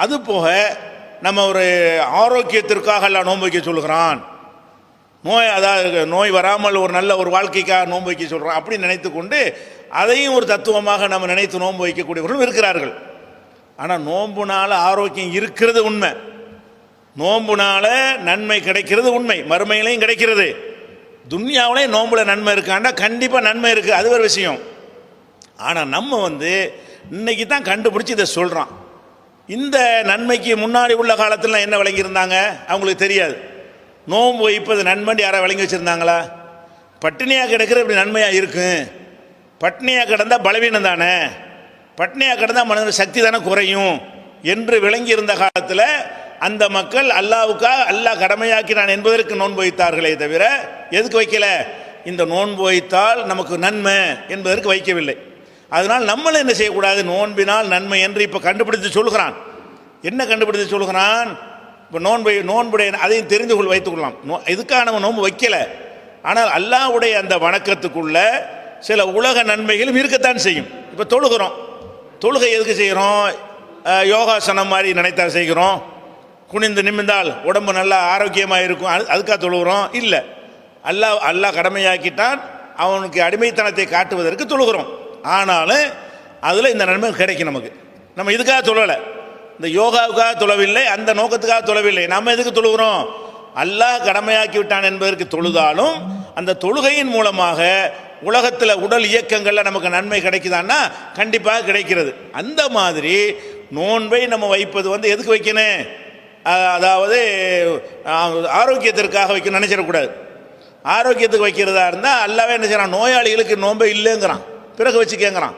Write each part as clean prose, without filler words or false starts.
அது போக நம்ம ஒரு ஆரோக்கியத்திற்காக எல்லாம் நோன்பு வைக்க சொல்லுகிறான், அதாவது நோய் வராமல் ஒரு நல்ல ஒரு வாழ்க்கைக்காக நோன்பு வைக்க சொல்கிறான் அப்படின்னு நினைத்து கொண்டு அதையும் ஒரு தத்துவமாக நம்ம நினைத்து நோன்பு வைக்கக்கூடியவர்களும் இருக்கிறார்கள். ஆனால் நோன்புனால ஆரோக்கியம் இருக்கிறது உண்மை, நோன்புனால நன்மை கிடைக்கிறது உண்மை, மறுமையிலையும் கிடைக்கிறது, துன்யாவிலையும் நோன்புல நன்மை இருக்காண்டா கண்டிப்பாக நன்மை இருக்குது, அது ஒரு விஷயம். ஆனால் நம்ம இன்னைக்கு தான் கண்டுபிடிச்சி இதை சொல்கிறான். இந்த நன்மைக்கு முன்னாடி உள்ள காலத்தில் என்ன விளங்கியிருந்தாங்க அவங்களுக்கு தெரியாது. நோன்பு வைப்பது நன்மைன்னு யாராவது விளங்கி வச்சுருந்தாங்களா? பட்டினியாக கிடக்கிற இப்படி நன்மையாக இருக்கும், பட்டினியாக கிடந்தால் பலவீனம் தானே, பட்டினியாக கிடந்தால் மனிதன் சக்தி தானே குறையும் என்று விளங்கி இருந்த காலத்தில் அந்த மக்கள் அல்லாவுக்காக அல்லாஹ் கடமையாக்கினான் என்பதற்கு நோன்பு வைத்தார்களே தவிர எதுக்கு வைக்கல? இந்த நோன்பு வைத்தால் நமக்கு நன்மை என்பதற்கு வைக்கவில்லை. அதனால் நம்மளும் என்ன செய்யக்கூடாது, நோன்பினால் நன்மை என்று இப்போ கண்டுபிடித்து சொல்கிறான். என்ன கண்டுபிடித்து சொல்கிறான்? இப்போ நோன்புடைய அதையும் தெரிந்து வைத்துக்கொள்ளலாம். இதுக்காக நம்ம நோன்பு வைக்கலை, ஆனால் அல்லாஹ்வுடைய அந்த வணக்கத்துக்குள்ள சில உலக நன்மைகளும் இருக்கத்தான் செய்யும். இப்போ தொழுகிறோம், தொழுகை எதுக்கு செய்கிறோம்? யோகாசனம் மாதிரி நினைத்தா செய்கிறோம். குனிந்து நிமிந்தால் உடம்பு நல்லா ஆரோக்கியமாக இருக்கும், அதுக்காக தொழுகிறோம்? இல்லை, அல்லாஹ் கடமையாக்கிட்டான், அவனுக்கு அடிமைத்தனத்தை காட்டுவதற்கு தொழுகிறோம். ஆனாலும் அதில் இந்த நன்மை கிடைக்கும் நமக்கு. நம்ம இதுக்காக தொழலை, இந்த யோகாவுக்காக தொழவில்லை, அந்த நோக்கத்துக்காக தொழவில்லை. நம்ம எதுக்கு தொழுகிறோம்? அல்லாஹ் கடமையாக்கி விட்டான் என்பதற்கு தொழுதாலும் அந்த தொழுகையின் மூலமாக உலகத்தில் உடல் இயக்கங்களில் நமக்கு நன்மை கிடைக்குதான்னா கண்டிப்பாக கிடைக்கிறது. அந்த மாதிரி நோன்பை நம்ம வைப்பது எதுக்கு வைக்கணும்? அதாவது ஆரோக்கியத்திற்காக வைக்கணும்னு நினைச்சிடக்கூடாது. ஆரோக்கியத்துக்கு வைக்கிறதா இருந்தால் அல்லாவே என்ன செய்யறான்? நோயாளிகளுக்கு நோன்பை இல்லைங்கிறான், பிறகு வச்சு கேட்குறான்.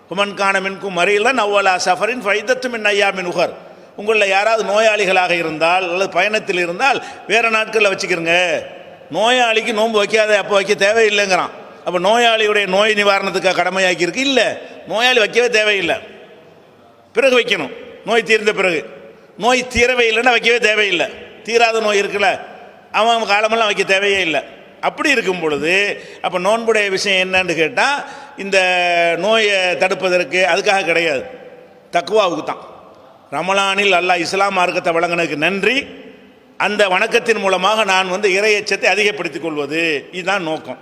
குமன் காணமின்கும் மறியல நவ்வலா சஃபரின் ஃபைதத்தும் மின் ஐயாமின் உகர். உங்களில் யாராவது நோயாளிகளாக இருந்தால் அல்லது பயணத்தில் இருந்தால் வேறு நாட்களில் வச்சுக்கிறங்க. நோயாளிக்கு நோன்பு வைக்காத அப்போ வைக்க தேவையில்லைங்கிறான். அப்போ நோயாளியுடைய நோய் நிவாரணத்துக்காக கடமையாக்கி இருக்கு? இல்லை, நோயாளி வைக்கவே தேவையில்லை, பிறகு வைக்கணும். நோய் தீர்ந்த பிறகு. நோய் தீரவே இல்லைன்னா வைக்கவே தேவையில்லை. தீராத நோய் இருக்குல்ல, அவன் காலமெல்லாம் வைக்க தேவையே இல்லை. அப்படி இருக்கும் பொழுது அப்போ நோன்புடைய விஷயம் என்னன்னு கேட்டால் இந்த நோயை தடுப்பதற்கு அதுக்காக கிடையாது, தக்குவாவுக்கு தான். ரமலானில் அல்லாஹ் இஸ்லாம் மார்க்கத்தை வழங்கினதுக்கு நன்றி, அந்த வணக்கத்தின் மூலமாக நான் இறை எச்சத்தை அதிகப்படுத்திக் கொள்வது, இதுதான் நோக்கம்.